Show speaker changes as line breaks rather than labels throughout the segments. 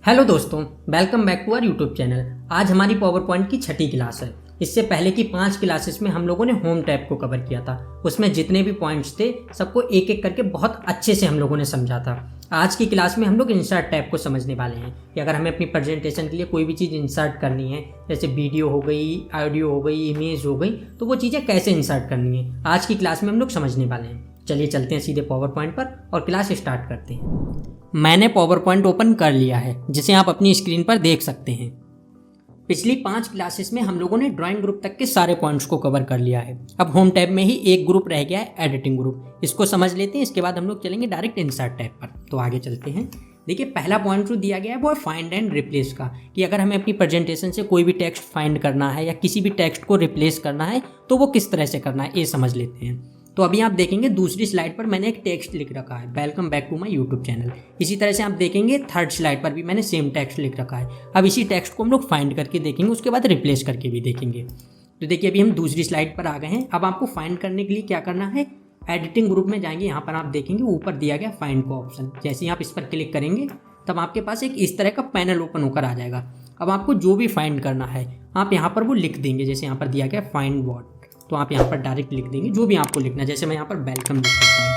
Hello दोस्तों, welcome back to our YouTube channel. आज हमारी पावर पॉइंट की छठी क्लास है। इससे पहले की 5 क्लासेस में हम लोगों ने होम टैब को कवर किया था। उसमें जितने भी पॉइंट्स थे सबको एक एक करके बहुत अच्छे से हम लोगों ने समझा था। आज की क्लास में हम लोग इंसर्ट टैब को समझने वाले हैं कि अगर हमें अपनी प्रेजेंटेशन के लिए कोई भी चीज़ इंसर्ट करनी है, जैसे वीडियो हो गई, ऑडियो हो गई, इमेज हो गई, तो वो चीज़ें कैसे इंसर्ट करनी है आज की क्लास में हम लोग समझने वाले हैं। चलिए चलते हैं सीधे पावर पॉइंट पर और क्लास स्टार्ट करते हैं। मैंने पावर पॉइंट ओपन कर लिया है, जिसे आप अपनी स्क्रीन पर देख सकते हैं। पिछली 5 क्लासेस में हम लोगों ने ड्राइंग ग्रुप तक के सारे पॉइंट्स को कवर कर लिया है। अब होम टैब में ही एक ग्रुप रह गया है, एडिटिंग ग्रुप। इसको समझ लेते हैं, इसके बाद हम लोग चलेंगे डायरेक्ट इंसर्ट टैब पर। तो आगे चलते हैं। देखिए, पहला पॉइंट जो दिया गया है वो है फाइंड एंड रिप्लेस का, कि अगर हमें अपनी प्रेजेंटेशन से कोई भी टेक्स्ट फाइंड करना है या किसी भी टेक्स्ट को रिप्लेस करना है तो वो किस तरह से करना है, ये समझ लेते हैं। तो अभी आप देखेंगे दूसरी स्लाइड पर मैंने एक टेक्स्ट लिख रखा है, welcome back to my YouTube channel. इसी तरह से आप देखेंगे थर्ड स्लाइड पर भी मैंने सेम टेक्स्ट लिख रखा है। अब इसी टेक्स्ट को हम लोग फाइंड करके देखेंगे, उसके बाद रिप्लेस करके भी देखेंगे। तो देखिए, अभी हम दूसरी स्लाइड पर आ गए हैं। अब आपको फाइंड करने के लिए क्या करना है, एडिटिंग ग्रुप में जाएंगे। यहाँ पर आप देखेंगे ऊपर दिया गया फाइंड का ऑप्शन। जैसे ही आप इस पर क्लिक करेंगे तब आपके पास एक इस तरह का पैनल ओपन होकर आ जाएगा। अब आपको जो भी फाइंड करना है आप यहाँ पर वो लिख देंगे। जैसे यहाँ पर दिया गया फाइंड व्हाट, तो आप यहाँ पर डायरेक्ट लिख देंगे जो भी आपको लिखना है। जैसे मैं यहाँ पर वेलकम लिख देता हूँ।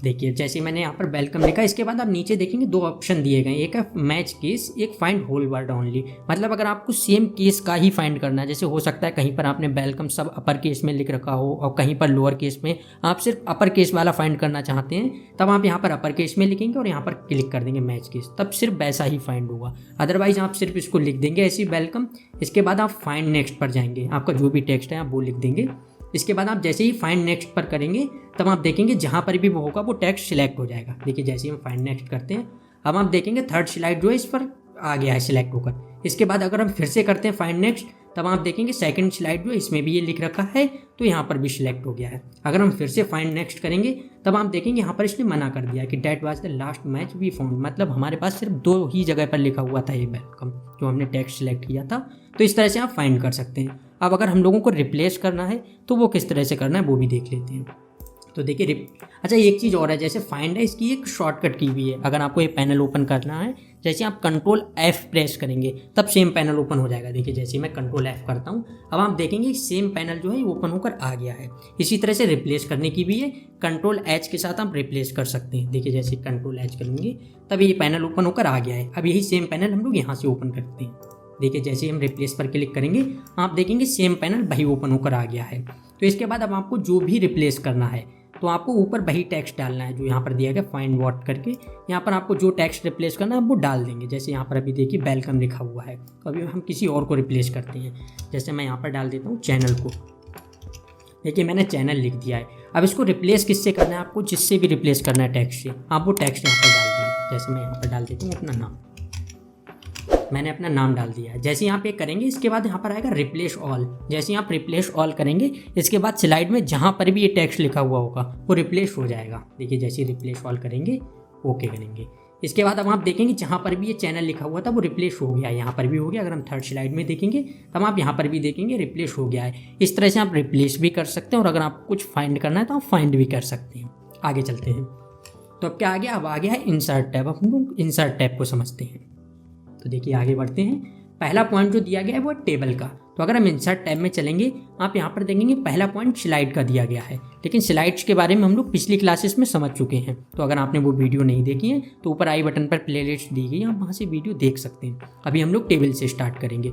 देखिए, जैसे मैंने यहाँ पर वेलकम लिखा, इसके बाद आप नीचे देखेंगे 2 ऑप्शन दिए गए, एक है मैच केस, एक फाइंड होल वर्ड ओनली। मतलब अगर आपको सेम केस का ही फाइंड करना है, जैसे हो सकता है कहीं पर आपने वेलकम सब अपर केस में लिख रखा हो और कहीं पर लोअर केस में आप सिर्फ अपर केस वाला फाइंड करना चाहते हैं, तब आप यहाँ पर अपर केस में लिखेंगे और यहाँ पर क्लिक कर देंगे मैच केस, तब सिर्फ वैसा ही फाइंड होगा। अदरवाइज आप सिर्फ इसको लिख देंगे ऐसी वेलकम। इसके बाद आप फाइंड नेक्स्ट पर जाएंगे, आपका जो भी टेक्स्ट है आप वो लिख देंगे। इसके बाद आप जैसे ही फाइंड नेक्स्ट पर करेंगे तब आप देखेंगे जहाँ पर भी वो होगा वो टेक्स्ट सिलेक्ट हो जाएगा। देखिए, जैसे ही हम फाइंड नेक्स्ट करते हैं अब आप देखेंगे थर्ड स्लाइड जो है इस पर आ गया है सिलेक्ट होकर। इसके बाद अगर हम फिर से करते हैं फाइंड नेक्स्ट तब आप देखेंगे सेकंड स्लाइड जो है इसमें भी ये लिख रखा है, तो यहाँ पर भी सिलेक्ट हो गया है। अगर हम फिर से फाइंड नेक्स्ट करेंगे तब आप देखेंगे यहाँ पर इसने मना कर दिया कि that was the last match we found. मतलब हमारे पास सिर्फ 2 ही जगह पर लिखा हुआ था ये वेलकम, जो हमने टेक्स्ट सिलेक्ट किया था। तो इस तरह से आप फाइंड कर सकते हैं। अब अगर हम लोगों को रिप्लेस करना है तो वो किस तरह से करना है वो भी देख लेते हैं। तो देखिए, अच्छा एक चीज़ और है, जैसे फाइंड है इसकी एक शॉर्टकट की भी है। अगर आपको ये पैनल ओपन करना है, जैसे आप कंट्रोल F प्रेस करेंगे तब सेम पैनल ओपन हो जाएगा। देखिए, जैसे मैं कंट्रोल F करता हूँ अब आप देखेंगे सेम पैनल जो है ओपन होकर आ गया है। इसी तरह से रिप्लेस करने की भी है, कंट्रोल H के साथ आप रिप्लेस कर सकते हैं। देखिए, जैसे कंट्रोल H करेंगे तब ये पैनल ओपन होकर आ गया है। अब यही सेम पैनल हम लोग यहाँ से ओपन करते हैं। देखिए, जैसे हम रिप्लेस पर क्लिक करेंगे आप देखेंगे सेम पैनल वही ओपन होकर आ गया है। तो इसके बाद अब आपको जो भी रिप्लेस करना है तो आपको ऊपर वही टेक्स्ट डालना है जो यहाँ पर दिया गया फाइंड व्हाट करके। यहाँ पर आपको जो टेक्स्ट रिप्लेस करना है वो डाल देंगे। जैसे यहाँ पर अभी देखिए वेलकम लिखा हुआ है, तो अभी हम किसी और को रिप्लेस करते हैं। जैसे मैं यहाँ पर डाल देता हूँ चैनल को। देखिए, मैंने चैनल लिख दिया है। अब इसको रिप्लेस किससे करना है, आपको जिससे भी रिप्लेस करना है टेक्स्ट से, आप वो टेक्स्ट यहाँ पर डाल देंगे। जैसे मैं यहाँ पर डाल देता हूँ अपना नाम, मैंने अपना नाम डाल दिया है। जैसे ही आप ये करेंगे इसके बाद यहाँ पर आएगा रिप्लेस ऑल। जैसे ही आप रिप्लेस ऑल करेंगे इसके बाद स्लाइड में जहाँ पर भी ये टेक्स्ट लिखा हुआ होगा वो रिप्लेस हो जाएगा। देखिए, जैसे ही रिप्लेस ऑल करेंगे ओके करेंगे, इसके बाद अब आप देखेंगे जहाँ पर भी ये चैनल लिखा हुआ था वो रिप्लेस हो गया, यहाँ पर भी हो गया। अगर हम थर्ड स्लाइड में देखेंगे तब आप यहाँ पर भी देखेंगे रिप्लेस हो गया है। इस तरह से आप रिप्लेस भी कर सकते हैं और अगर आपको कुछ फाइंड करना है तो आप फाइंड भी कर सकते हैं। आगे चलते हैं। तो अब क्या आ गया, अब आ गया है इंसर्ट टैब। अब हम लोग इंसर्ट टैब को समझते हैं। तो देखिए, आगे बढ़ते हैं। पहला पॉइंट जो दिया गया है वो है टेबल का। तो अगर हम इंसर्ट टैब में चलेंगे आप यहाँ पर देखेंगे पहला पॉइंट स्लाइड का दिया गया है, लेकिन स्लाइड्स के बारे में हम लोग पिछली क्लासेस में समझ चुके हैं। तो अगर आपने वो वीडियो नहीं देखी है तो ऊपर आई बटन पर प्लेलिस्ट दी गई, आप वहाँ से वीडियो देख सकते हैं। अभी हम लोग टेबल से स्टार्ट करेंगे।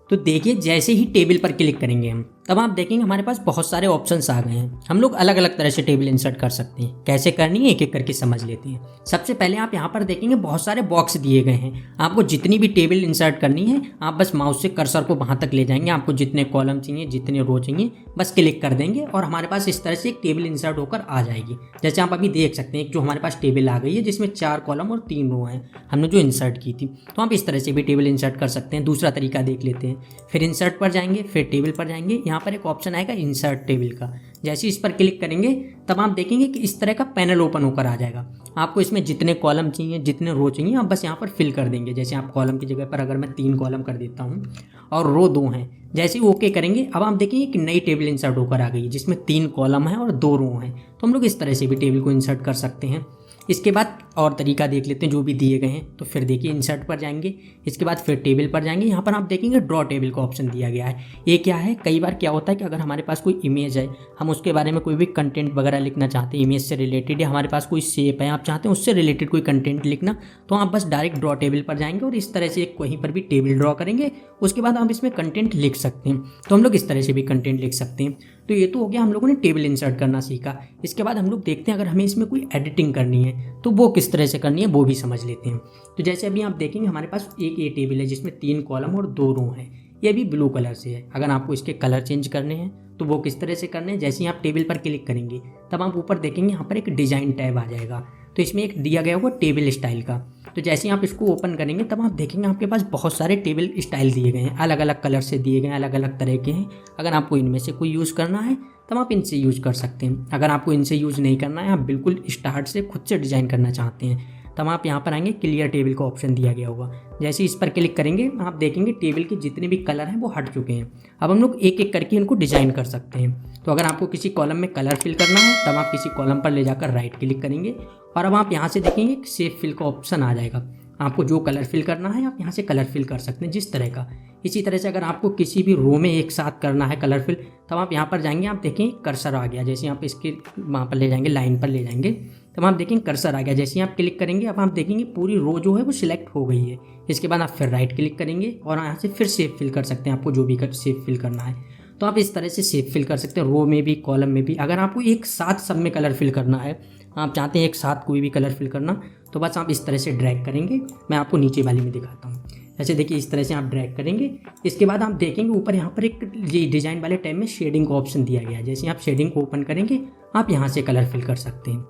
तो देखिए, जैसे ही टेबल पर क्लिक करेंगे हम तब आप देखेंगे हमारे पास बहुत सारे ऑप्शंस आ गए हैं। हम लोग अलग अलग तरह से टेबल इंसर्ट कर सकते हैं। कैसे करनी है एक एक करके समझ लेते हैं। सबसे पहले आप यहाँ पर देखेंगे बहुत सारे बॉक्स दिए गए हैं। आपको जितनी भी टेबल इंसर्ट करनी है आप बस माउस से कर्सर को वहाँ तक ले जाएंगे। आपको जितने कॉलम चाहिए, जितने रो चाहिए, बस क्लिक कर देंगे और हमारे पास इस तरह से एक टेबल इंसर्ट होकर आ जाएगी। जैसे आप अभी देख सकते हैं जो हमारे पास टेबल आ गई है जिसमें 4 कॉलम और 3 रो हैं, हमने जो इंसर्ट की थी। तो आप इस तरह से भी टेबल इंसर्ट कर सकते हैं। दूसरा तरीका देख लेते हैं। फिर इंसर्ट पर जाएंगे, फिर टेबल पर जाएंगे, यहाँ पर एक ऑप्शन आएगा इंसर्ट टेबल का। जैसे इस पर क्लिक करेंगे तब आप देखेंगे कि इस तरह का पैनल ओपन होकर आ जाएगा। आपको इसमें जितने कॉलम चाहिए, जितने रो चाहिए, आप बस यहाँ पर फिल कर देंगे। जैसे आप कॉलम की जगह पर अगर मैं 3 कॉलम कर देता हूँ और रो 2 हैं, जैसे ही ओके करेंगे अब आप देखेंगे कि नई टेबल इंसर्ट होकर आ गई जिसमें 3 कॉलम है और 2 रो हैं। तो हम लोग इस तरह से भी टेबल को इंसर्ट कर सकते हैं। इसके बाद और तरीका देख लेते हैं जो भी दिए गए हैं। तो फिर देखिए इंसर्ट पर जाएंगे, इसके बाद फिर टेबल पर जाएंगे। यहाँ पर आप देखेंगे ड्रॉ टेबल का ऑप्शन दिया गया है। ये क्या है, कई बार क्या होता है कि अगर हमारे पास कोई इमेज है, हम उसके बारे में कोई भी कंटेंट वगैरह लिखना चाहते हैं इमेज से रिलेटेड, या हमारे पास कोई शेप है आप चाहते हैं उससे रिलेटेड कोई कंटेंट लिखना, तो आप बस डायरेक्ट ड्रॉ टेबल पर जाएंगे और इस तरह से एक कहीं पर भी टेबल ड्रॉ करेंगे। उसके बाद आप इसमें कंटेंट लिख सकते हैं। तो हम लोग इस तरह से भी कंटेंट लिख सकते हैं। तो ये तो हो गया, हम लोगों ने टेबल इंसर्ट करना सीखा। इसके बाद हम लोग देखते हैं अगर हमें इसमें कोई एडिटिंग करनी है तो वो किस तरह से करनी है वो भी समझ लेते हैं। तो जैसे अभी आप देखेंगे हमारे पास एक ये टेबल है जिसमें 3 कॉलम और 2 रो हैं। ये भी ब्लू कलर से है। अगर आपको इसके कलर चेंज करने हैं तो वो किस तरह से करने हैं, जैसे ही आप टेबल पर क्लिक करेंगे तब आप ऊपर देखेंगे यहाँ पर एक डिजाइन टैब आ जाएगा। तो इसमें एक दिया गया होगा टेबल स्टाइल का। तो जैसे ही आप इसको ओपन करेंगे तब आप देखेंगे आपके पास बहुत सारे टेबल स्टाइल दिए गए हैं, अलग अलग कलर से दिए गए हैं, अलग अलग तरह के हैं। अगर आपको इनमें से कोई यूज़ करना है तब आप इनसे यूज़ कर सकते हैं। अगर आपको इनसे यूज़ नहीं करना है, आप बिल्कुल स्टार्ट से खुद से डिज़ाइन करना चाहते हैं, तब आप यहाँ पर आएंगे, क्लियर टेबल का ऑप्शन दिया गया होगा। जैसे इस पर क्लिक करेंगे आप देखेंगे टेबल के जितने भी कलर हैं वो हट चुके हैं। अब हम लोग एक एक करके इनको डिज़ाइन कर सकते हैं। तो अगर आपको किसी कॉलम में कलर फिल करना है तब आप किसी कॉलम पर ले जाकर राइट क्लिक करेंगे और अब आप यहाँ से देखेंगे शेप फिल का ऑप्शन आ जाएगा। आपको जो कलर फिल करना है आप यहाँ से कलर फिल कर सकते हैं जिस तरह का। इसी तरह से अगर आपको किसी भी रो में एक साथ करना है कलर फिल तब आप यहाँ पर जाएंगे, आप देखेंगे कर्सर आ गया। जैसे आप इसके वहाँ पर ले जाएंगे, लाइन पर ले जाएंगे, तब आप देखेंगे कर्सर आ गया। जैसे ही आप क्लिक करेंगे अब आप देखेंगे पूरी रो जो है वो सिलेक्ट हो गई है। इसके बाद आप फिर राइट क्लिक करेंगे और यहाँ से फिर शेप फिल कर सकते हैं, आपको जो भी शेप फिल करना है। तो आप इस तरह से शेप फिल कर सकते हैं, रो में भी कॉलम में भी। अगर आपको एक साथ सब में कलर फिल करना है, आप चाहते हैं एक साथ कोई भी कलर फिल करना, तो बस आप इस तरह से ड्रैग करेंगे। मैं आपको नीचे वाली में दिखाता हूँ। जैसे देखिए इस तरह से आप ड्रैग करेंगे। इसके बाद आप देखेंगे ऊपर यहाँ पर एक ये डिज़ाइन वाले टैब में शेडिंग का ऑप्शन दिया गया है। जैसे आप शेडिंग को ओपन करेंगे आप यहाँ से कलर फिल कर सकते हैं।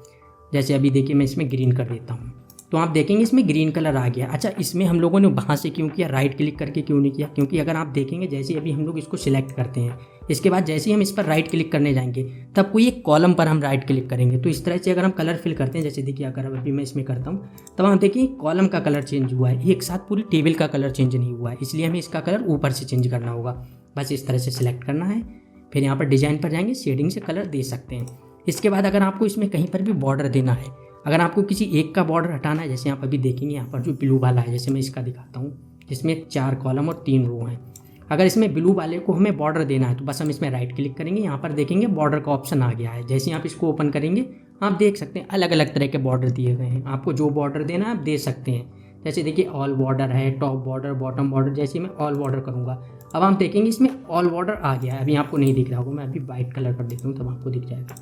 जैसे अभी देखिए मैं इसमें ग्रीन कर देता हूँ तो आप देखेंगे इसमें ग्रीन कलर आ गया। अच्छा, इसमें हम लोगों ने वहाँ से क्यों किया, राइट क्लिक करके क्यों नहीं किया? क्योंकि अगर आप देखेंगे जैसे अभी हम लोग इसको सिलेक्ट करते हैं, इसके बाद जैसे ही हम इस पर राइट क्लिक करने जाएंगे तब कोई एक कॉलम पर हम राइट क्लिक करेंगे। तो इस तरह से अगर हम कलर फिल करते हैं, जैसे देखिए अगर अभी मैं इसमें करता हूँ तब हम देखिए कॉलम का कलर चेंज हुआ है, एक साथ पूरी टेबल का कलर चेंज नहीं हुआ है, इसलिए हमें इसका कलर ऊपर से चेंज करना होगा। बस इस तरह से सिलेक्ट करना है, फिर यहाँ पर डिज़ाइन पर जाएंगे, शेडिंग से कलर दे सकते हैं। इसके बाद अगर आपको इसमें कहीं पर भी बॉर्डर देना है, अगर आपको किसी एक का बॉर्डर हटाना है, जैसे आप अभी देखेंगे यहाँ पर जो ब्लू वाला है, जैसे मैं इसका दिखाता हूँ जिसमें 4 कॉलम और 3 रो हैं। अगर इसमें ब्लू वाले को हमें बॉर्डर देना है तो बस हम इसमें राइट क्लिक करेंगे, यहाँ पर देखेंगे बॉर्डर का ऑप्शन आ गया है। जैसे आप इसको ओपन करेंगे आप देख सकते हैं अलग अलग तरह के बॉर्डर दिए गए हैं। आपको जो बॉर्डर देना है आप दे सकते हैं। जैसे देखिए ऑल बॉर्डर है, टॉप बॉर्डर, बॉटम बॉर्डर। जैसे मैं ऑल बॉर्डर करूँगा अब आप देखेंगे इसमें ऑल बॉर्डर आ गया है। अभी आपको नहीं दिख रहा होगा, मैं अभी वाइट कलर पर देखता हूँ तब आपको दिख जाएगा।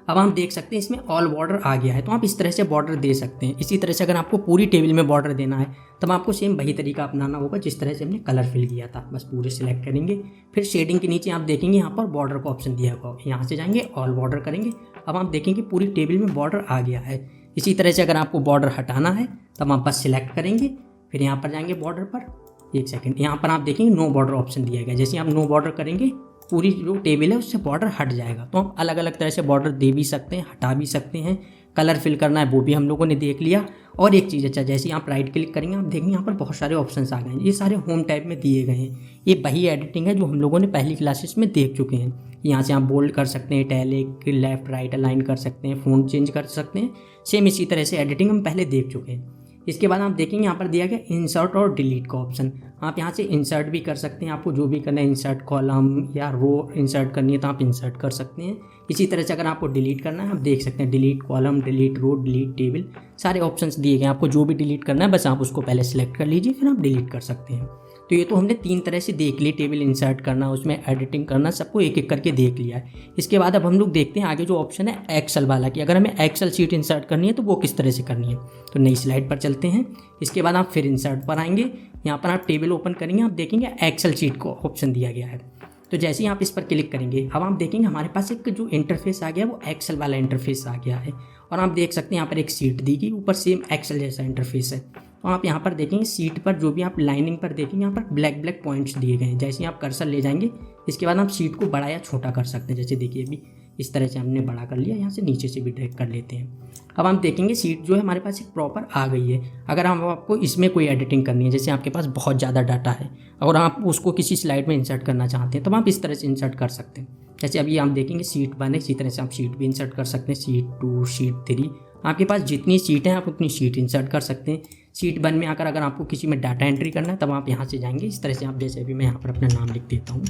अब हम देख सकते हैं इसमें ऑल बॉर्डर आ गया है। तो आप इस तरह से बॉर्डर दे सकते हैं। इसी तरह से अगर आपको पूरी टेबल में बॉर्डर देना है तब आपको सेम वही तरीका अपनाना होगा जिस तरह से हमने कलर फिल किया था। बस पूरे सिलेक्ट करेंगे, फिर शेडिंग के नीचे आप देखेंगे यहाँ पर बॉर्डर का ऑप्शन दिया होगा, यहाँ से जाएंगे ऑल बॉर्डर करेंगे। अब आप देखेंगे पूरी टेबल में बॉर्डर आ गया है। इसी तरह से अगर आपको बॉर्डर हटाना है तब आप बस सिलेक्ट करेंगे, फिर यहाँ पर जाएंगे बॉर्डर पर, एक सेकेंड, यहाँ पर आप देखेंगे नो बॉर्डर ऑप्शन दिया गया। जैसे आप नो बॉर्डर करेंगे पूरी जो टेबल है उससे बॉर्डर हट जाएगा। तो हम अलग अलग तरह से बॉर्डर दे भी सकते हैं, हटा भी सकते हैं। कलर फिल करना है वो भी हम लोगों ने देख लिया। और एक चीज़, अच्छा जैसे आप राइट क्लिक करेंगे आप देखेंगे यहाँ पर बहुत सारे ऑप्शंस आ गए हैं। ये सारे होम टैब में दिए गए हैं। ये वही एडिटिंग है जो हम लोगों ने पहली क्लासेस में देख चुके हैं। यहाँ से आप बोल्ड कर सकते हैं, इटैलिक, लेफ्ट राइट अलाइन कर सकते हैं, फ़ॉन्ट चेंज कर सकते हैं। सेम इसी तरह से एडिटिंग हम पहले देख चुके हैं। इसके बाद आप देखेंगे यहाँ पर दिया गया इंसर्ट और डिलीट का ऑप्शन। आप यहाँ से इंसर्ट भी कर सकते हैं, आपको जो भी करना है, इंसर्ट कॉलम या रो इंसर्ट करनी है तो आप इंसर्ट कर सकते हैं। इसी तरह से अगर आपको डिलीट करना है आप देख सकते हैं डिलीट कॉलम, डिलीट रो, डिलीट टेबल, सारे ऑप्शंस दिए गए हैं। आपको जो भी डिलीट करना है बस आप उसको पहले सेलेक्ट कर लीजिए, फिर आप डिलीट कर सकते हैं। तो ये तो हमने 3 तरह से देख ली, टेबल इंसर्ट करना, उसमें एडिटिंग करना, सबको एक एक करके देख लिया है। इसके बाद अब हम लोग देखते हैं आगे जो ऑप्शन है एक्सेल वाला, कि अगर हमें एक्सेल शीट इंसर्ट करनी है तो वो किस तरह से करनी है। तो नई स्लाइड पर चलते हैं। इसके बाद आप फिर इंसर्ट पर आएंगे, यहाँ पर आप टेबल ओपन करेंगे, आप देखेंगे एक्सेल शीट को ऑप्शन दिया गया है। तो जैसे ही आप इस पर क्लिक करेंगे अब आप देखेंगे हमारे पास एक जो इंटरफेस आ गया वो एक्सेल वाला इंटरफेस आ गया है। और आप देख सकते हैं यहाँ पर एक सीट दी गई, ऊपर सेम एक्सेल जैसा इंटरफेस है। तो आप यहाँ पर देखेंगे सीट पर जो भी आप लाइनिंग पर देखेंगे यहाँ पर ब्लैक ब्लैक पॉइंट्स दिए गए हैं। जैसे ही आप कर्सर ले जाएंगे इसके बाद आप सीट को बड़ा या छोटा कर सकते हैं। जैसे देखिए अभी इस तरह से हमने बड़ा कर लिया, यहाँ से नीचे से भी ड्रैग कर लेते हैं। अब हम देखेंगे सीट जो है हमारे पास एक प्रॉपर आ गई है। अगर हम आपको इसमें कोई एडिटिंग करनी है, जैसे आपके पास बहुत ज़्यादा डाटा है और आप उसको किसी स्लाइड में इंसर्ट करना चाहते हैं तो आप इस तरह से इंसर्ट कर सकते हैं। जैसे अभी हम देखेंगे सीट 1 है, इसी तरह से आप सीट भी इंसर्ट कर सकते हैं, सीट 2, सीट 3। आपके पास जितनी सीट हैं आप उतनी सीट इंसर्ट कर सकते हैं। सीट 1 में आकर अगर आपको किसी में डाटा एंट्री करना है तब आप यहाँ से जाएंगे। इस तरह से आप, जैसे अभी मैं यहाँ पर अपना नाम लिख देता हूँ,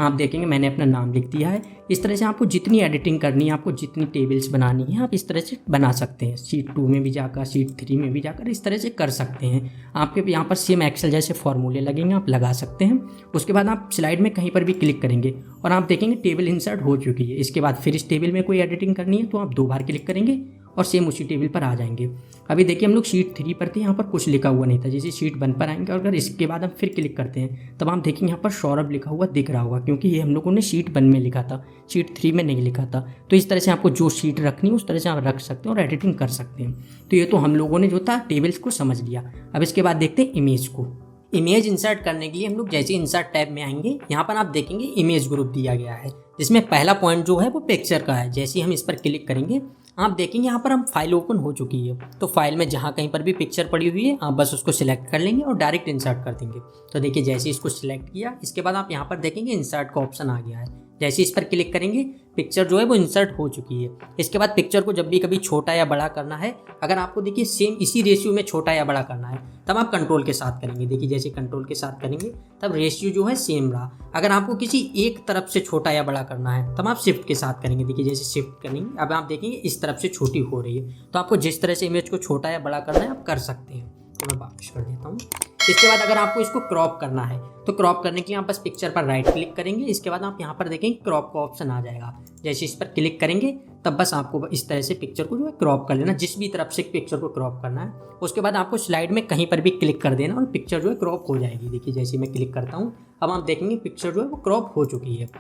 आप देखेंगे मैंने अपना नाम लिख दिया है। इस तरह से आपको जितनी एडिटिंग करनी है, आपको जितनी टेबल्स बनानी है, आप इस तरह से बना सकते हैं। शीट 2 में भी जाकर, शीट 3 में भी जाकर इस तरह से कर सकते हैं। आपके यहाँ पर सेम एक्सेल जैसे फॉर्मूले लगेंगे, आप लगा सकते हैं। उसके बाद आप स्लाइड में कहीं पर भी क्लिक करेंगे और आप देखेंगे टेबल इंसर्ट हो चुकी है। इसके बाद फिर इस टेबल में कोई एडिटिंग करनी है तो आप 2 बार क्लिक करेंगे और सेम उसी टेबल पर आ जाएंगे। अभी देखिए हम लोग शीट 3 पर थे, यहाँ पर कुछ लिखा हुआ नहीं था। जैसे शीट 1 पर आएंगे और अगर इसके बाद हम फिर क्लिक करते हैं तब आप देखेंगे यहाँ पर सौरभ लिखा हुआ दिख रहा होगा, क्योंकि ये हम लोगों ने शीट 1 में लिखा था, शीट 3 में नहीं लिखा था। तो इस तरह से आपको जो शीट रखनी है उस तरह से आप रख सकते हैं और एडिटिंग कर सकते हैं। तो ये तो हम लोगों ने जो था टेबल्स को समझ लिया। अब इसके बाद देखते हैं इमेज को। इमेज इंसर्ट करने के लिए हम लोग जैसे इंसर्ट टैब में आएंगे, यहाँ पर आप देखेंगे इमेज ग्रुप दिया गया है, जिसमें पहला पॉइंट जो है वो पिक्चर का है। जैसे ही हम इस पर क्लिक करेंगे आप देखेंगे यहाँ पर हम फाइल ओपन हो चुकी है। तो फाइल में जहाँ कहीं पर भी पिक्चर पड़ी हुई है आप बस उसको सिलेक्ट कर लेंगे और डायरेक्ट इंसर्ट कर देंगे। तो देखिए जैसे इसको सिलेक्ट किया, इसके बाद आप यहाँ पर देखेंगे इंसर्ट का ऑप्शन आ गया है। जैसे इस पर क्लिक करेंगे पिक्चर जो है वो इंसर्ट हो चुकी है। इसके बाद पिक्चर को जब भी कभी छोटा या बड़ा करना है, अगर आपको देखिए सेम इसी रेशियो में छोटा या बड़ा करना है तब आप कंट्रोल के साथ करेंगे। देखिए जैसे कंट्रोल के साथ करेंगे तब रेशियो जो है सेम रहा। अगर आपको किसी एक तरफ से छोटा या बड़ा करना है तब आप शिफ्ट के साथ करेंगे। देखिए जैसे शिफ्ट करेंगे अब आप देखेंगे इस तरफ से छोटी हो रही है। तो आपको जिस तरह से इमेज को छोटा या बड़ा करना है आप कर सकते हैं। तो मैं वापस कर देता हूँ। इसके बाद अगर आपको इसको क्रॉप करना है तो क्रॉप करने के लिए आप बस पिक्चर पर राइट क्लिक करेंगे। इसके बाद आप यहाँ पर देखेंगे क्रॉप का ऑप्शन आ जाएगा। जैसे इस पर क्लिक करेंगे तब बस आपको इस तरह से पिक्चर को जो है क्रॉप कर लेना, जिस भी तरफ से पिक्चर को क्रॉप करना है। उसके बाद आपको स्लाइड में कहीं पर भी क्लिक कर देना और पिक्चर जो है क्रॉप हो जाएगी। देखिए जैसे मैं क्लिक करता हूँ अब आप देखेंगे पिक्चर जो है वो क्रॉप हो चुकी है।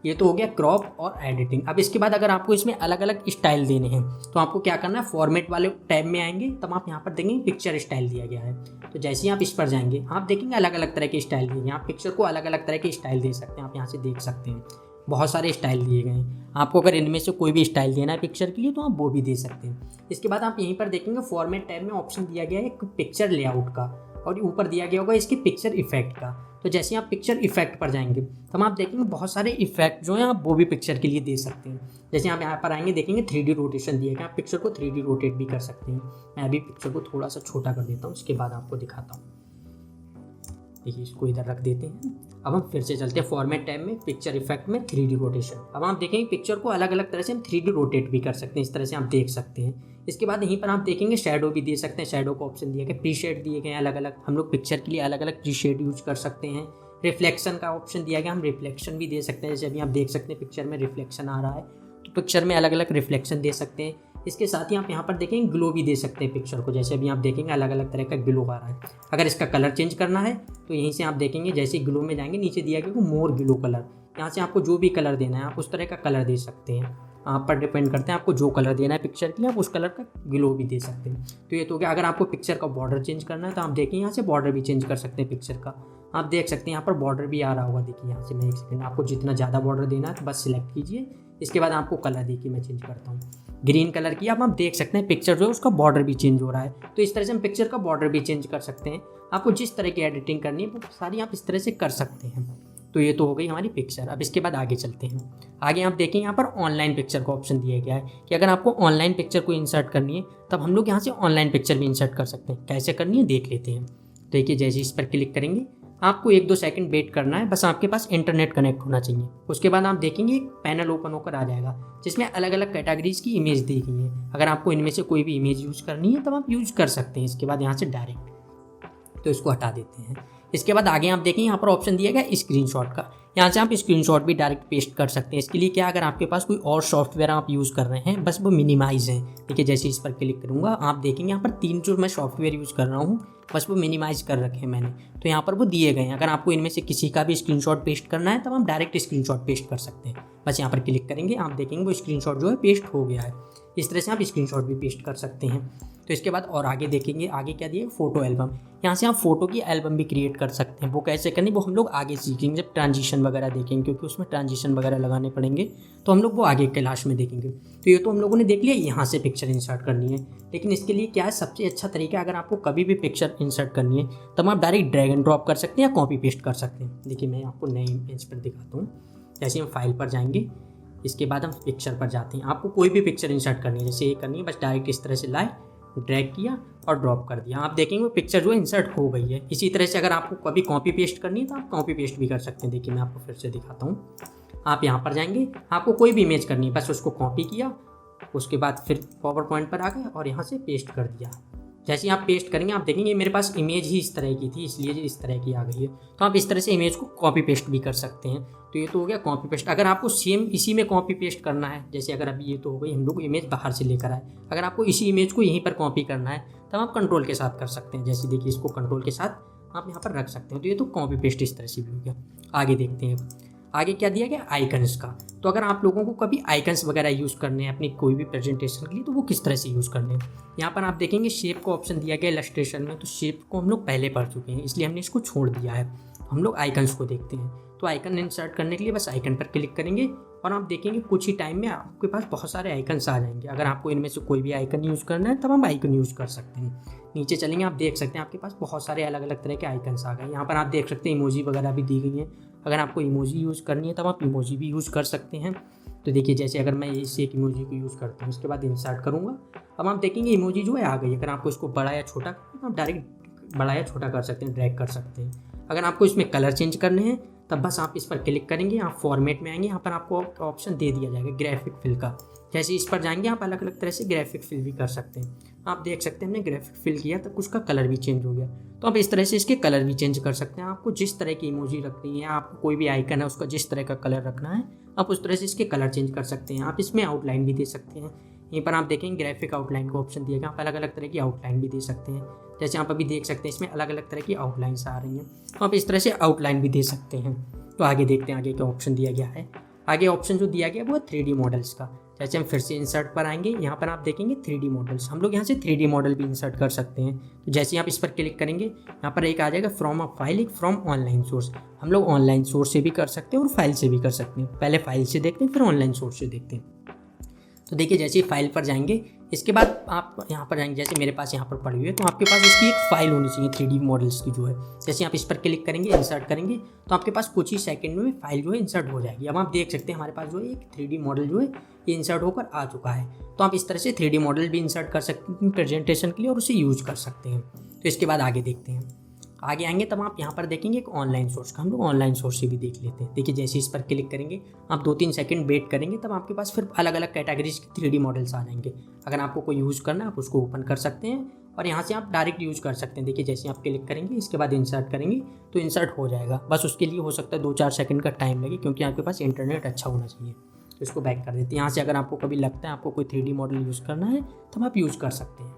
ये तो हो गया क्रॉप और एडिटिंग। अब इसके बाद अगर आपको इसमें अलग अलग स्टाइल देने हैं तो आपको क्या करना है, फॉर्मेट वाले टैब में आएंगे तब आप यहाँ पर देखेंगे पिक्चर स्टाइल दिया गया है। तो जैसे ही आप इस पर जाएंगे आप देखेंगे अलग अलग तरह के स्टाइल दिए गए। आप पिक्चर को अलग अलग तरह के स्टाइल दे सकते हैं। आप यहाँ से देख सकते हैं बहुत सारे स्टाइल दिए गए हैं। आपको अगर इनमें से कोई भी स्टाइल देना है पिक्चर के लिए तो आप वो भी दे सकते हैं। इसके बाद आप यहीं पर देखेंगे फॉर्मेट टैब में ऑप्शन दिया गया है एक पिक्चर लेआउट का और ऊपर दिया गया होगा इसके पिक्चर इफेक्ट का। तो जैसे आप पिक्चर इफेक्ट पर जाएंगे तो आप देखेंगे बहुत सारे इफेक्ट जो हैं आप वो भी पिक्चर के लिए दे सकते हैं। जैसे आप यहाँ पर आएंगे देखेंगे 3D रोटेशन दिया गया, आप पिक्चर को 3D रोटेट भी कर सकते हैं। मैं अभी पिक्चर को थोड़ा सा छोटा कर देता हूँ, उसके बाद आपको दिखाता हूँ। देखिए इसको इधर रख देते हैं। अब हम फिर से चलते हैं फॉर्मेट टैब में पिक्चर इफेक्ट में 3D रोटेशन। अब आप देखेंगे पिक्चर को अलग अलग तरह से हम 3D रोटेट भी कर सकते हैं। इस तरह से आप देख सकते हैं। इसके बाद यहीं पर आप देखेंगे शैडो भी दे सकते हैं। शैडो का ऑप्शन दिया गया, प्री शेड दिए गए अलग अलग। हम लोग पिक्चर के लिए अलग अलग प्री शेड यूज कर सकते हैं। रिफ्लेक्शन का ऑप्शन दिया गया, हम रिफ्लेक्शन भी दे सकते हैं। जैसे अभी आप देख सकते हैं पिक्चर में रिफ्लेक्शन आ रहा है तो पिक्चर में अलग अलग रिफ्लेक्शन दे सकते हैं। इसके साथ ही आप यहाँ पर देखेंगे ग्लो भी दे सकते हैं पिक्चर को। जैसे अभी आप देखेंगे अलग अलग तरह का ग्लो आ रहा है। अगर इसका कलर चेंज करना है तो यहीं से आप देखेंगे जैसे ग्लो में जाएंगे नीचे दिया गया मोर ग्लो कलर, यहाँ से आपको जो भी कलर देना है आप उस तरह का कलर दे सकते हैं। आप पर डिपेंड करते हैं आपको जो कलर देना है पिक्चर के लिए, आप उस कलर का ग्लो भी दे सकते हैं। तो ये तो क्या, अगर आपको पिक्चर का बॉर्डर चेंज करना है तो आप देखिए यहाँ से बॉर्डर भी चेंज कर सकते हैं पिक्चर का। आप देख सकते हैं यहाँ पर बॉर्डर भी आ रहा होगा। देखिए यहाँ से मैं एक सेकंड, आपको जितना ज़्यादा बॉर्डर देना है तो बस सिलेक्ट कीजिए। इसके बाद आपको कलर देखिए मैं चेंज करता हूँ, ग्रीन कलर की। आप देख सकते हैं पिक्चर जो है उसका बॉर्डर भी चेंज हो रहा है। तो इस तरह से हम पिक्चर का बॉर्डर भी चेंज कर सकते हैं। आपको जिस तरह की एडिटिंग करनी है वो सारी आप इस तरह से कर सकते हैं। तो ये तो हो गई हमारी पिक्चर। अब इसके बाद आगे चलते हैं। आगे आप देखें यहाँ पर ऑनलाइन पिक्चर का ऑप्शन दिया गया है कि अगर आपको ऑनलाइन पिक्चर को इंसर्ट करनी है तब हम लोग यहाँ से ऑनलाइन पिक्चर भी इंसर्ट कर सकते हैं। कैसे करनी है देख लेते हैं। देखिए जैसे इस पर क्लिक करेंगे आपको 1-2 सेकंड वेट करना है, बस आपके पास इंटरनेट कनेक्ट होना चाहिए। उसके बाद आप देखेंगे एक पैनल ओपन होकर आ जाएगा जिसमें अलग अलग कैटेगरीज की इमेज दी गई है। अगर आपको इनमें से कोई भी इमेज यूज़ करनी है तब आप यूज़ कर सकते हैं। इसके बाद यहाँ से डायरेक्ट तो इसको हटा देते हैं। इसके बाद आगे आप देखें यहाँ पर ऑप्शन दिया गया स्क्रीनशॉट का। यहाँ से आप स्क्रीनशॉट भी डायरेक्ट पेस्ट कर सकते हैं। इसके लिए क्या, अगर आपके पास कोई और सॉफ्टवेयर आप यूज़ कर रहे हैं बस वो मिनिमाइज़ है। ठीक है, जैसे इस पर क्लिक करूँगा आप देखेंगे यहाँ पर 3 जो मैं सॉफ्टवेयर यूज़ कर रहा हूँ बस वो मिनिमाइज़ कर रखे हैं मैंने। तो यहाँ पर वो दिए गए हैं। अगर आपको इनमें से किसी का भी स्क्रीनशॉट पेस्ट करना है तब हम डायरेक्ट स्क्रीनशॉट पेस्ट कर सकते हैं। बस यहाँ पर क्लिक करेंगे आप देखेंगे वो स्क्रीनशॉट जो है पेस्ट हो गया है। इस तरह से आप स्क्रीनशॉट भी पेस्ट कर सकते हैं। तो इसके बाद और आगे देखेंगे, आगे क्या दिए, फोटो एल्बम। यहाँ से आप फोटो की एल्बम भी क्रिएट कर सकते हैं। वो कैसे करनी वो हम लोग आगे सीखेंगे जब ट्रांजिशन वगैरह देखेंगे, क्योंकि उसमें ट्रांजिशन वगैरह लगाने पड़ेंगे तो हम लोग वो आगे क्लास में देखेंगे। तो ये तो हम लोगों ने देख लिया यहाँ से पिक्चर इंसर्ट करनी है। लेकिन इसके लिए क्या है, सबसे अच्छा तरीका, अगर आपको कभी भी पिक्चर इंसर्ट करनी है तब आप डायरेक्ट ड्रैग एंड ड्रॉप कर सकते हैं या कॉपी पेस्ट कर सकते हैं। देखिए मैं आपको नए इमेज पर दिखाता हूँ। जैसे हम फाइल पर जाएंगे, इसके बाद हम पिक्चर पर जाते हैं। आपको कोई भी पिक्चर इंसर्ट करनी है, जैसे ये करनी है, बस डायरेक्ट इस तरह से लाए, ड्रैग किया और ड्रॉप कर दिया। आप देखेंगे वो पिक्चर जो है इंसर्ट हो गई है। इसी तरह से अगर आपको कभी कॉपी पेस्ट करनी है तो आप कॉपी पेस्ट भी कर सकते हैं। देखिए मैं आपको फिर से दिखाता हूँ। आप यहाँ पर जाएंगे, आपको कोई भी इमेज करनी है, बस उसको कॉपी किया, उसके बाद फिर पावर पॉइंट पर आ गए और यहाँ से पेस्ट कर दिया। जैसे ही आप पेस्ट करेंगे आप देखेंगे मेरे पास इमेज ही इस तरह की थी, इसलिए इस तरह की आ गई है। तो आप इस तरह से इमेज को कॉपी पेस्ट भी कर सकते हैं। तो ये तो हो गया कॉपी पेस्ट। अगर आपको सेम इसी में कॉपी पेस्ट करना है, जैसे अगर अभी ये तो हो गई, हम लोग इमेज बाहर से लेकर आए, अगर आपको इसी इमेज को यहीं पर कॉपी करना है तब आप कंट्रोल के साथ कर सकते हैं। जैसे देखिए इसको कंट्रोल के साथ आप यहाँ पर रख सकते हैं। तो ये तो कॉपी पेस्ट इस तरह से भी हो गया। आगे देखते हैं, आगे क्या दिया गया, आइकन्स का। तो अगर आप लोगों को कभी आइकन्स वगैरह यूज़ करने हैं अपनी कोई भी प्रेजेंटेशन के लिए, तो वो किस तरह से यूज़ करने हैं। यहाँ पर आप देखेंगे शेप का ऑप्शन दिया गया इलस्ट्रेशन में। तो शेप को हम लोग पहले पढ़ चुके हैं, इसलिए हमने इसको छोड़ दिया है। हम लोग आइकन्स को देखते हैं। तो आइकन इंसर्ट करने के लिए बस आइकन पर क्लिक करेंगे और आप देखेंगे कुछ ही टाइम में आपके पास बहुत सारे आइकन्स आ जाएंगे। अगर आपको इनमें से कोई भी आइकन यूज़ करना है तब हम आइकन यूज़ कर सकते हैं। नीचे चलेंगे, आप देख सकते हैं आपके पास बहुत सारे अलग अलग तरह के आइकन्स आ गए। यहाँ पर आप देख सकते हैं इमोजी वगैरह भी दी गई हैं। अगर आपको इमोजी यूज़ करनी है तब आप इमोजी भी यूज़ कर सकते हैं। तो देखिए जैसे अगर मैं इस एक इमोजी को यूज़ करता हूँ, उसके बाद इंसर्ट करूँगा, अब आप देखेंगे इमोजी जो है आ गई। अगर आपको इसको बड़ा या छोटा करना है तो आप डायरेक्ट बड़ा या छोटा कर सकते हैं, ड्रैग कर सकते हैं। अगर आपको इसमें कलर चेंज करने हैं तब बस आप इस पर क्लिक करेंगे, आप फॉर्मेट में आएंगे, यहाँ पर आपको ऑप्शन दे दिया जाएगा ग्राफिक फिल का। जैसे इस पर जाएंगे आप अलग अलग तरह से ग्राफिक फिल भी कर सकते हैं। आप देख सकते हैं हमने ग्राफिक फिल किया तब उसका कलर भी चेंज हो गया। तो आप इस तरह से इसके कलर भी चेंज कर सकते हैं। आपको जिस तरह की इमोजी रखनी है, आपको कोई भी आइकन है उसका जिस तरह का कलर रखना है, आप उस तरह से इसके कलर चेंज कर सकते हैं। आप इसमें आउटलाइन भी दे सकते हैं। यहीं पर आप देखेंगे ग्राफिक आउटलाइन का ऑप्शन दिया गया, आप अलग अलग तरह की आउटलाइन भी दे सकते हैं। जैसे आप अभी देख सकते हैं इसमें अलग अलग तरह की आउटलाइंस आ रही हैं, तो आप इस तरह से आउटलाइन भी दे सकते हैं। तो आगे देखते हैं आगे क्या ऑप्शन दिया गया है। आगे ऑप्शन जो दिया गया वो है 3D मॉडल्स का। जैसे हम फिर से इंसर्ट पर आएंगे, यहाँ पर आप देखेंगे 3D मॉडल्स। हम लोग यहाँ से 3D मॉडल भी इंसर्ट कर सकते हैं। तो जैसे ही आप इस पर क्लिक करेंगे, यहाँ पर एक आ जाएगा फ्रॉम अ फाइल, एक फ्रॉम ऑनलाइन सोर्स। हम लोग ऑनलाइन सोर्स से भी कर सकते हैं और फाइल से भी कर सकते हैं। पहले फाइल से देखते हैं, फिर ऑनलाइन सोर्स से देखते हैं। तो देखिए जैसे ही फाइल पर जाएंगे, इसके बाद आप यहाँ पर जाएंगे, जैसे मेरे पास यहाँ पर पड़ी हुई है, तो आपके पास इसकी एक फ़ाइल होनी चाहिए 3D मॉडल्स की जो है। जैसे आप इस पर क्लिक करेंगे, इंसर्ट करेंगे, तो आपके पास कुछ ही सेकंड में फाइल जो है इंसर्ट हो जाएगी। अब आप देख सकते हैं हमारे पास जो है एक 3D मॉडल जो है ये इंसर्ट होकर आ चुका है। तो आप इस तरह से 3D मॉडल भी इंसर्ट कर सकते हैं प्रेजेंटेशन के लिए और उसे यूज़ कर सकते हैं। तो इसके बाद आगे देखते हैं। आगे आएंगे तब आप यहाँ पर देखेंगे एक ऑनलाइन सोर्स का। हम लोग ऑनलाइन सोर्स से भी देख लेते हैं। देखिए जैसे इस पर क्लिक करेंगे, आप 2-3 सेकंड वेट करेंगे, तब आपके पास फिर अलग अलग कैटेगरीज के 3D मॉडल्स आ जाएंगे। अगर आपको कोई यूज़ करना है आप उसको ओपन कर सकते हैं और यहाँ से आप डायरेक्ट यूज़ कर सकते हैं। देखिए जैसे आप क्लिक करेंगे, इसके बाद इंसर्ट करेंगे तो इंसर्ट हो जाएगा। बस उसके लिए हो सकता है 2-4 सेकंड का टाइम लगे, क्योंकि आपके पास इंटरनेट अच्छा होना चाहिए। तो इसको बैक कर देते हैं। यहाँ से अगर आपको कभी लगता है आपको कोई 3D मॉडल यूज़ करना है तब आप यूज़ कर सकते हैं।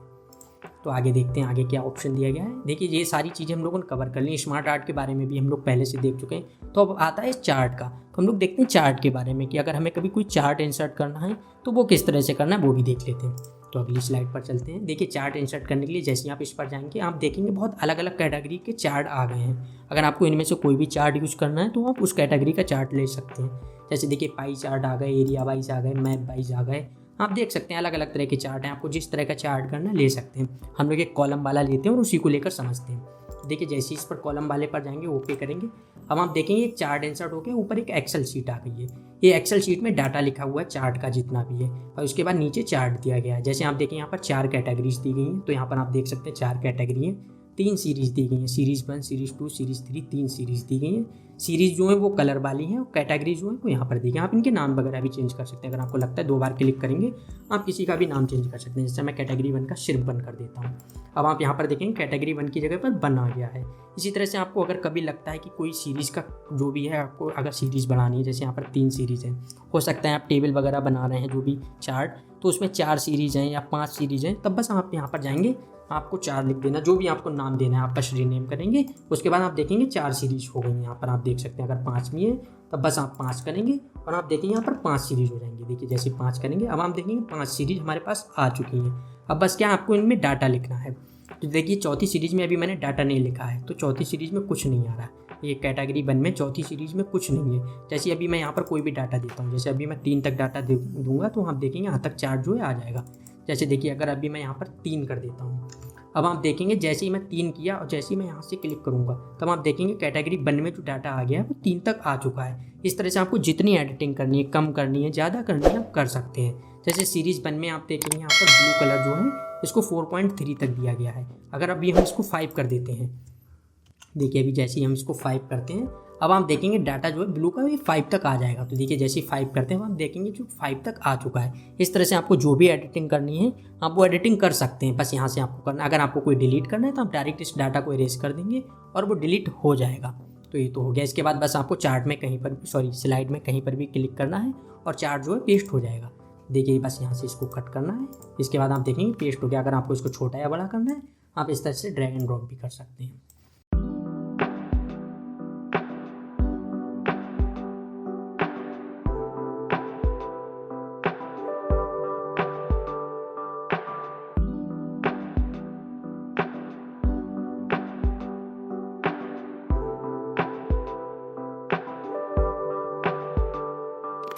तो आगे देखते हैं आगे क्या ऑप्शन दिया गया है। देखिए ये सारी चीज़ें हम लोगों ने कवर कर ली। स्मार्ट आर्ट के बारे में भी हम लोग पहले से देख चुके हैं। तो अब आता है चार्ट का। तो हम लोग देखते हैं चार्ट के बारे में कि अगर हमें कभी कोई चार्ट इंसर्ट करना है तो वो किस तरह से करना है वो भी देख लेते हैं। तो अगली स्लाइड पर चलते हैं। देखिए चार्ट इंसर्ट करने के लिए जैसे ही आप इस पर जाएंगे, आप देखेंगे बहुत अलग अलग कैटेगरी के चार्ट आ गए हैं। अगर आपको इनमें से कोई भी चार्ट यूज़ करना है तो आप उस कैटेगरी का चार्ट ले सकते हैं। जैसे देखिए पाई चार्ट आ गए, एरिया वाइज आ गए, मैप वाइज आ गए। आप देख सकते हैं अलग अलग तरह के चार्ट हैं। आपको जिस तरह का चार्ट करना है ले सकते हैं। हम लोग एक कॉलम वाला लेते हैं और उसी को लेकर समझते हैं। देखिए जैसे इस पर कॉलम वाले पर जाएंगे, ओके करेंगे, अब आप देखेंगे एक चार्ट इंसर्ट होकर ऊपर एक एक्सेल शीट आ गई है। ये एक्सेल शीट में डाटा लिखा हुआ है चार्ट का जितना भी है, और उसके बाद नीचे चार्ट दिया गया है। जैसे आप देखें यहाँ पर 4 कैटेगरीज दी गई हैं। तो यहाँ पर आप देख सकते हैं 4 कैटेगरी हैं, 3 सीरीज़ दी गई हैं, सीरीज़ 1, सीरीज़ 2, सीरीज़ 3, 3 सीरीज़ दी गई हैं। सीरीज़ जो है वो कलर वाली हैं और कैटेगरी जो है वो यहाँ पर दी गई। आप इनके नाम वगैरह भी चेंज कर सकते हैं। अगर आपको लगता है 2 बार क्लिक करेंगे आप किसी का भी नाम चेंज कर सकते हैं। जैसे मैं कैटेगरी 1 का सिर्फ 1 कर देता हूँ। अब आप यहाँ पर देखेंगे कैटेगरी 1 की जगह पर 1 आ गया है। इसी तरह से आपको अगर कभी लगता है कि कोई सीरीज़ का जो भी है, आपको अगर सीरीज़ बनानी है, जैसे यहाँ पर 3 सीरीज़ हैं, हो सकता है आप टेबल वगैरह बना रहे हैं जो भी चार्ट, तो उसमें 4 सीरीज़ हैं या 5 सीरीज़ हैं, तब बस आप यहाँ पर जाएंगे, आपको 4 लिख देना, जो भी आपको नाम देना है आप बस रीनेम करेंगे। उसके बाद आप देखेंगे 4 सीरीज़ हो गई। यहाँ पर आप देख सकते हैं अगर 5वीं है तब बस आप 5 करेंगे और आप देखेंगे यहाँ पर 5 सीरीज़ हो जाएंगी। देखिए जैसे 5 करेंगे, अब आप देखेंगे 5 सीरीज़ हमारे पास आ चुकी हैं। अब बस क्या आपको इनमें डाटा लिखना है। तो देखिए चौथी सीरीज़ में अभी मैंने डाटा नहीं लिखा है, तो चौथी सीरीज़ में कुछ नहीं आ रहा है। ये कैटेगरी 1 में चौथी सीरीज़ में कुछ नहीं है। जैसे अभी मैं यहाँ पर कोई भी डाटा देता हूँ, जैसे अभी मैं 3 तक डाटा दूंगा तो आप देखेंगे यहाँ तक चार्ट जो है आ जाएगा। जैसे देखिए अगर अभी मैं यहाँ पर 3 कर देता हूँ अब आप देखेंगे जैसे ही मैं 3 किया और जैसे ही मैं यहाँ से क्लिक करूँगा तब आप देखेंगे कैटेगरी 1 में जो डाटा आ गया है वो 3 तक आ चुका है। इस तरह से आपको जितनी एडिटिंग करनी है, कम करनी है, ज़्यादा करनी है, आप कर सकते हैं। जैसे सीरीज़ 1 में आप देखेंगे यहाँ पर ब्लू कलर जो है इसको 4.3 तक दिया गया है। अगर अभी हम इसको 5 कर देते हैं, देखिए अभी जैसे ही हम इसको 5 करते हैं अब आप देखेंगे डाटा जो है ब्लू का ये 5 तक आ जाएगा। तो देखिए जैसे ही 5 करते हैं आप देखेंगे जो 5 तक आ चुका है। इस तरह से आपको जो भी एडिटिंग करनी है आप वो एडिटिंग कर सकते हैं। बस यहाँ से आपको करना, अगर आपको कोई डिलीट करना है तो आप डायरेक्ट इस डाटा को इरेज कर देंगे और वो डिलीट हो जाएगा। तो ये तो हो गया। इसके बाद बस आपको चार्ट में कहीं पर स्लाइड में कहीं पर भी क्लिक करना है और चार्ट जो है पेस्ट हो जाएगा। देखिए बस यहाँ से इसको कट करना है। इसके बाद आप देखेंगे पेस्ट हो गया। अगर आपको इसको छोटा या बड़ा करना है आप इस तरह से ड्रैग एंड ड्रॉप भी कर सकते हैं।